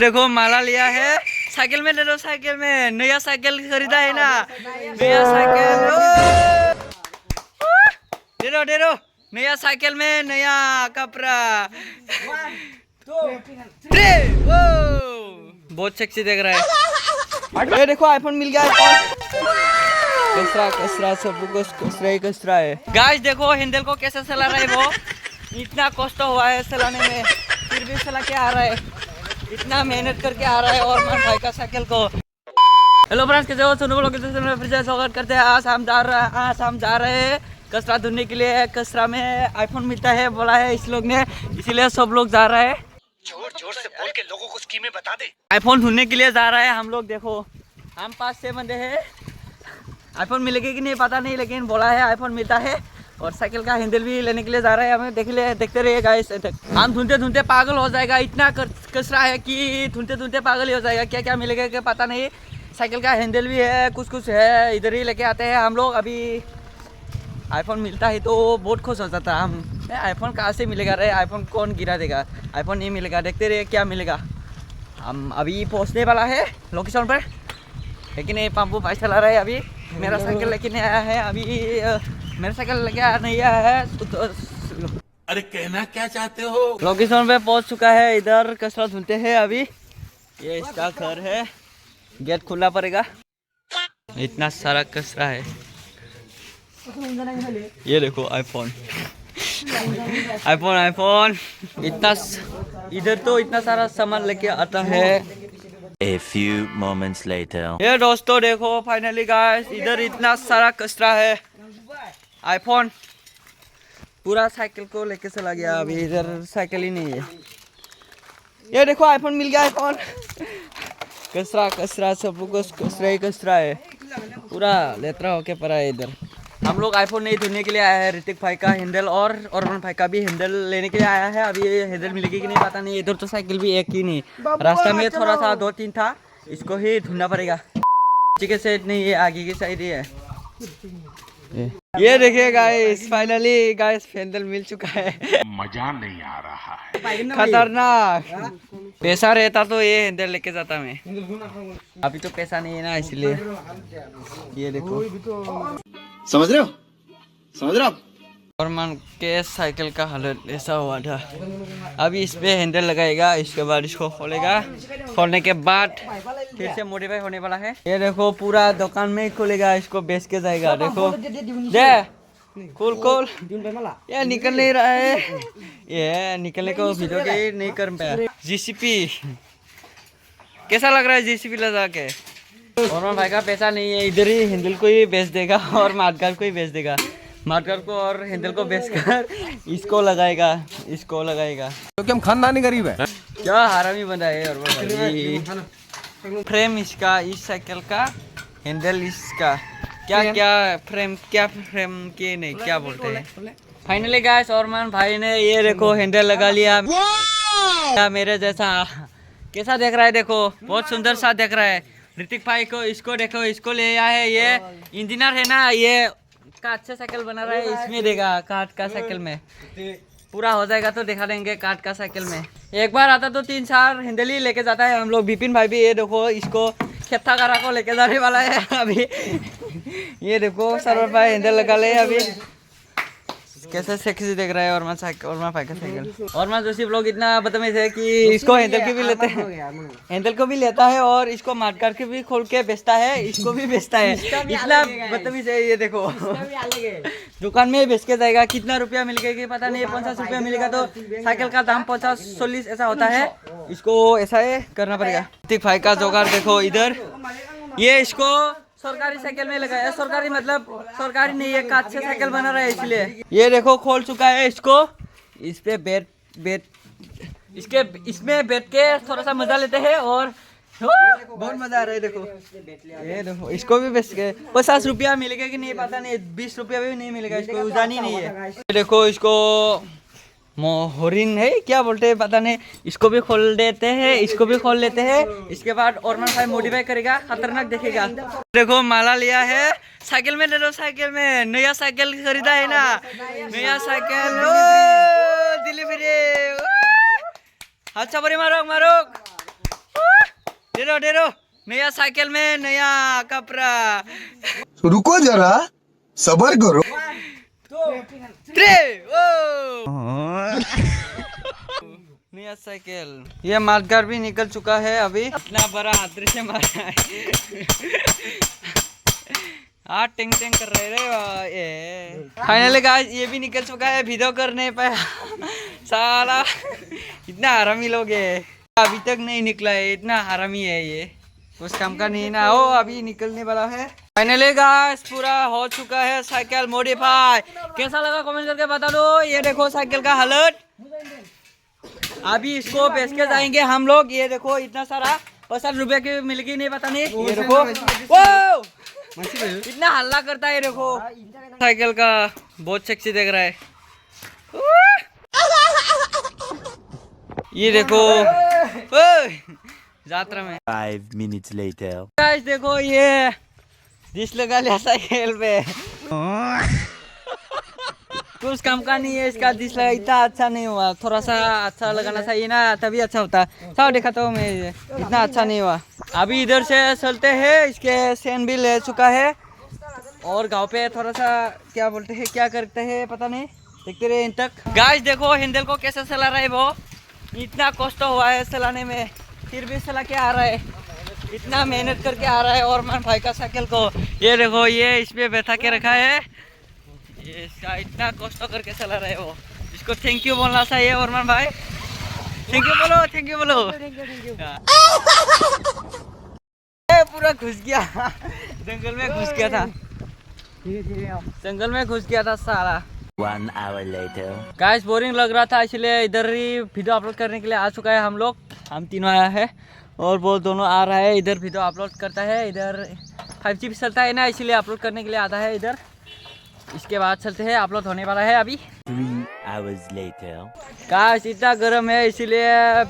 देखो माला लिया है। साइकिल में ले लो, साइकिल में नया साइकिल खरीदा है ना, नया साइकिल दे दो नया साइकिल में नया कपड़ा। बहुत सेक्सी देख रहा है। ये देखो आईफोन मिल गया। कसरा कसरा सब कुछ कसरा ही कसरा है। गाइस देखो हैंडल को कैसे चला रहा है वो, इतना कष्ट हुआ है चलाने में फिर भी चला के आ रहा है, इतना मेहनत करके आ रहा है और मेरे भाई का साइकिल को। हेलो फ्रेंड्स, कैसे हो? सुनो लोग फिर से स्वागत करते हैं। आज हम जा रहे हैं कसरा ढूंढने के लिए। कसरा में आईफोन मिलता है बोला है इस लोग ने, इसीलिए सब लोग जा रहे हैं। जोर से बोल के लोगों को स्कीमें बता दे। आईफोन ढूंढने के लिए जा रहे हैं हम लोग। देखो हम 5-6 बंदे हैं। आईफोन मिलेगा कि नहीं पता नहीं, लेकिन बोला है आईफोन मिलता है। और साइकिल का हैंडल भी लेने के लिए जा रहा है। हमें देखते रहिए गाइस। हम ढूंढते पागल हो जाएगा, इतना कसरा है कि ढूंढते पागल ही हो जाएगा। क्या क्या मिलेगा क्या पता नहीं। साइकिल का हैंडल भी है, कुछ है, इधर ही लेके आते हैं हम लोग। अभी आईफोन मिलता है तो बहुत खुश हो जाता है हम। आईफोन कहाँ से मिलेगा रे, आईफोन कौन गिरा देगा, आईफोन नहीं मिलेगा। देखते रहिए क्या मिलेगा। हम अभी पहुँचने वाला है लोकेशन पर, लेकिन ये पंपू भाई चला रहा है। अभी मेरा साइकिल लेके नहीं आया है, अभी मेरा साइकिल लेके नहीं आया है तो अरे कहना क्या चाहते हो? लोकेशन पे पहुंच चुका है। इधर कसरा ढूंढते हैं अभी। ये इसका घर है, गेट खुला पड़ेगा। इतना सारा कसरा है। ये देखो आईफोन आईफोन इतना इधर तो इतना सारा सामान लेके आता है। A few moments later. ये दोस्तों देखो फाइनली गाइस, इधर इतना सारा कचरा है। आईफोन पूरा साइकिल को लेके चला गया। अभी इधर साइकिल ही नहीं है। ये देखो आईफोन मिल गया। आईफोन कचरा सब कुछ कचरा ही कचरा है, पूरा लेतरा होके पड़ा है इधर। हम लोग आईफोन नहीं ढूंढने के लिए आया है। ऋतिक भाई का हैंडल और अरमान भाई का भी हैंडल लेने के लिए आया है। अभी ये हैंडल मिलेगी कि नहीं पता नहीं। इधर तो साइकिल भी एक ही नहीं, रास्ता में थोड़ा सा 2-3 था, इसको ही ढूंढना पड़ेगा। पीछे के साइड नहीं, ये आगे की साइड ही है। ये देखिए गाइस, फाइनली गाइस हैंडल मिल चुका है। मजा नहीं आ रहा है। खतरनाक। पैसा रहता तो ये हैंडल लेके जाता मैं। अभी तो पैसा नहीं है ना, इसलिए। ये देखो, समझ रहे हो? और मन के साइकिल का हालत ऐसा हुआ था। अभी इस पे हैंडल लगाएगा, इसके बाद इसको खोलेगा। खोलने के बाद फिर से मॉडिफाई होने वाला है। ये देखो पूरा दुकान में ही खोलेगा, इसको बेच के जाएगा। देखो दे खोल ये निकल नहीं रहा है, ये निकलने को वीडियो के नहीं कर पाया। जीसीपी कैसा लग रहा है जीसीपी लगा के? और भाई का पैसा नहीं है, इधर ही हैंडल को ही बेच देगा और मार्कर को ही बेच देगा। मार्कर को और हैंडल को बेचकर इसको लगाएगा। क्योंकि हम खानदानी गरीब है। क्या हरामी बंदा है। और भाई फ्रेम इसका, इस साइकिल का हैंडल इसका, क्या फ्रेम के नहीं क्या बोलते हैं। फाइनली गाइस अरमान भाई ने ये देखो हैंडल लगा लिया मेरे जैसा। कैसा देख रहा है देखो, बहुत सुंदर सा देख रहा है। ऋतिक भाई को इसको देखो, इसको ले आया है। ये इंजीनियर है ना, ये काट से साइकिल बना रहा है, इसमें देगा काट का साइकिल में। पूरा हो जाएगा तो दिखा देंगे काट का साइकिल में। एक बार आता तो 3-4 हैंडल ही लेके जाता है हम लोग। विपिन भाई भी ये देखो इसको खेता करा को लेके जाने वाला है अभी। ये देखो सरवर भाई हैंडल लगा ले अभी। कैसे सेक्सी देख रहा है और भाई का साइकिल। और मैं जोशी ब्लॉग इतना बदतमीज है कि इसको हैंडल के भी लेते हैं, हैंडल को भी लेता है और इसको मार्कर के भी खोल के बेचता है, इसको भी बेचता है। इतना बदतमीज है। ये देखो दुकान में बेच के जाएगा। कितना रुपया मिलेगा कि पता नहीं, 50 रुपया मिलेगा तो साइकिल का दाम 50-40 ऐसा होता है। इसको ऐसा ही करना पड़ेगा। ऋतिक भाई का जुगाड़ देखो इधर। ये इसको सरकारी साइकिल में लगाया, सरकारी मतलब सरकारी नहीं है, कांच से साइकिल बना रहा है इसलिए। ये देखो खोल चुका है इसको। इस पे इसमें बैठ के थोड़ा सा मजा लेते हैं और बहुत मजा आ रहा है। देखो ये देखो इसको भी बेच के 50 रुपया मिलेगा कि नहीं पता नहीं, 20 रुपया भी नहीं मिलेगा, इसको उजान ही नहीं है। ये देखो इसको मोहरिन है क्या बोलते हैं पता नहीं, इसको भी खोल देते हैं, इसको भी खोल लेते हैं। इसके बाद अरमान भाई मॉडिफाई करेगा, खतरनाक देखेगा। देखो माला लिया है। साइकिल में ले लो, साइकिल में नया साइकिल खरीदा है ना, नया साइकिल डिलीवरी। अच्छा बड़ी मारो डेरो नया साइकिल में नया कपड़ा। रुको जरा, सबर करो। 3 ओ नया साइकिल। ये मार्कर भी निकल चुका है अभी। इतना बड़ा हाथ से मारा है। हाथ टिंग टिंग कर रहे ये। फाइनली गाइस ये भी निकल चुका है, वीडियो कर नहीं पाया साला। इतना हरामी लोग है, अभी तक नहीं निकला है, इतना हरामी है ये, उस काम का नहीं ना हो। अभी निकलने वाला है। फाइनली गाइस पूरा हो चुका है साइकिल मॉडिफाई। कैसा लगा कमेंट करके बता दो। ये देखो साइकिल का हालत। अभी इसको बेच के जाएंगे हम लोग। ये देखो इतना सारा 50 रुपए की मिलेगी नहीं पता नहीं। ये देखो वो इतना हल्ला करता है, देखो साइकिल का बहुत सेक्सी दिख रहा है। ये देखो यात्रा में 5 minutes later. गाइस देखो ये डिश लगा लिया साइकिल पे। कुछ काम का नहीं है इसका डिश लगा, इतना अच्छा नहीं हुआ। थोड़ा सा अच्छा लगाना चाहिए ना, तभी अच्छा होता। सब देखा तो मैं इतना अच्छा नहीं हुआ। अभी इधर से चलते हैं, इसके सेन भी ले चुका है और गांव पे थोड़ा सा क्या बोलते हैं क्या करते हैं पता नहीं, देखते रहे इन तक। गाइस देखो हैंडल को कैसे चला रहा है वो, इतना कष्ट हुआ है चलाने में, फिर भी चला के आ रहा है, इतना मेहनत करके आ रहा है। और मान भाई का साइकिल को ये देखो ये इसमें बैठा के रखा है, ये इसका इतना कष्ट करके चला रहा है वो। इसको थैंक यू बोलना चाहिए औरमान भाई, थैंक यू बोलो, थैंक यू बोलो। पूरा घुस गया जंगल में, घुस गया था जंगल में, घुस गया था सारा। 1 hour later. गाइस बोरिंग लग रहा था इसलिए इधर ही वीडियो अपलोड करने के लिए आ चुका है हम लोग। हम तीनों आया है और वो दोनों आ रहा है इधर वीडियो अपलोड करता है। इधर 5G भी चलता है ना, इसलिए अपलोड करने के लिए आता है इधर। इसके बाद चलते हैं, अपलोड होने वाला है अभी। 3 hours later. गाइस इतना गर्म है इसीलिए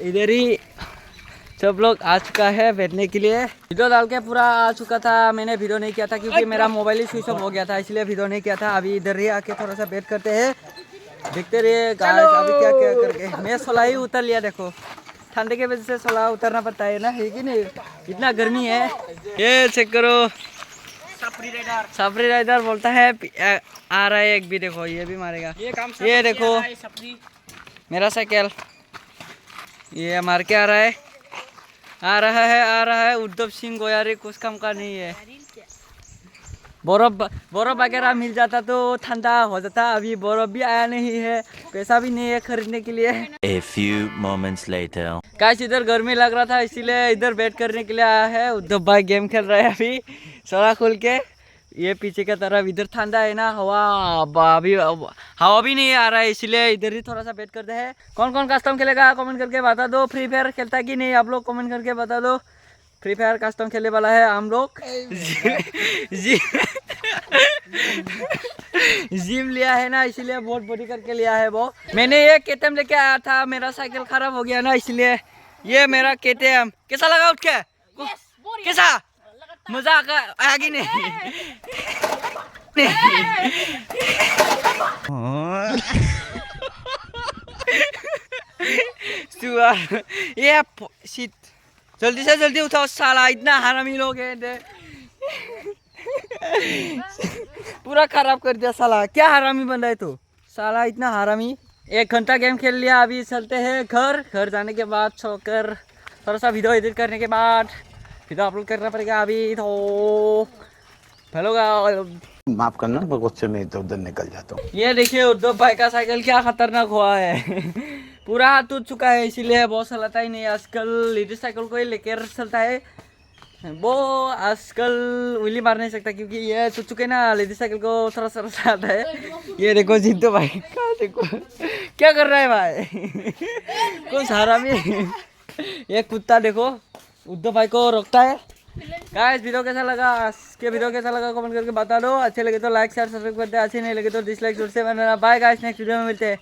इधर ही सब लोग आ चुका है बैठने के लिए। वीडियो डाल के पूरा आ चुका था, मैंने वीडियो नहीं किया था क्योंकि मेरा मोबाइल ही स्विच ऑफ हो गया था, इसलिए वीडियो नहीं किया था। अभी इधर ही आके थोड़ा सा वेट करते हैं, देखते रहिए गाइस अभी क्या क्या करके। मैं सोला ही उतर लिया, देखो ठंडे के वजह से सोला उतरना पड़ता है ना, है कि नहीं, इतना गर्मी है। ये चेक करो, सफरी राइडर बोलता है आ रहा है एक भी, देखो ये भी मारेगा। ये देखो मेरा साइकिल ये मार के आ रहा है, आ रहा है उद्धव सिंह गोयारी, कुछ काम का नहीं है। बर्फ वगैरह मिल जाता तो ठंडा हो जाता, अभी बर्फ भी आया नहीं है, पैसा भी नहीं है खरीदने के लिए। A few moments later. Guys इधर गर्मी लग रहा था इसीलिए इधर बैठ करने के लिए आया है। उद्धव भाई गेम खेल रहा है अभी सोला खोल के। ये पीछे की तरफ इधर ठंडा है ना, हवा अभी हवा भी नहीं आ रहा है, इसलिए इधर ही थोड़ा सा वेट करते हैं। कौन कौन कस्टम खेलेगा कमेंट करके बता दो। फ्री फायर खेलता कि नहीं आप लोग कमेंट करके बता दो। फ्री फायर कस्टम खेलने वाला है हम लोग। जिम लिया है ना, इसलिए बहुत बॉडी करके लिया है वो। मैंने ये केटीएम लेके आया था, मेरा साइकिल खराब हो गया ना, इसलिए ये मेरा केटीएम। कैसा लगा उठ के? कैसा मजाक आया कि नहीं? ये शीट जल्दी से जल्दी उठाओ साला, इतना हरामी लोग हैं। पूरा खराब कर दिया साला, क्या हरामी बन रहा है तू साला, इतना हरामी। 1 घंटा गेम खेल लिया, अभी चलते हैं घर जाने के बाद सोकर थोड़ा सा वीडियो एडिट करने के बाद वीडियो अपलोड करना पड़ेगा अभी तो। हेलो माफ करना, गुस्से में इधर उधर निकल जाता हूँ। ये देखिए उद्धव भाई का साइकिल क्या खतरनाक हुआ है। पूरा हाथ टूट चुका है, इसीलिए बहुत चलाता ही नहीं आजकल। लेडीज साइकिल को ही लेकर चलता है वो, आजकल उंगली मार नहीं सकता क्योंकि ये टूट चुके ना। लेडीज साइकिल को थोड़ा सा आता है। ये देखो जिद्दो भाई का, देखो क्या कर रहा है भाई। कुछ हरामी। ये कुत्ता देखो उद्धव भाई को रोकता है। गाइस वीडियो कैसा लगा, वीडियो कैसा लगा कमेंट करके बता दो। अच्छे लगे तो लाइक शेयर सब्सक्राइब करते, अच्छे नहीं लगे तो डिसलाइक जरूर से बनाना। बाय गाइस, नेक्स्ट वीडियो में मिलते हैं।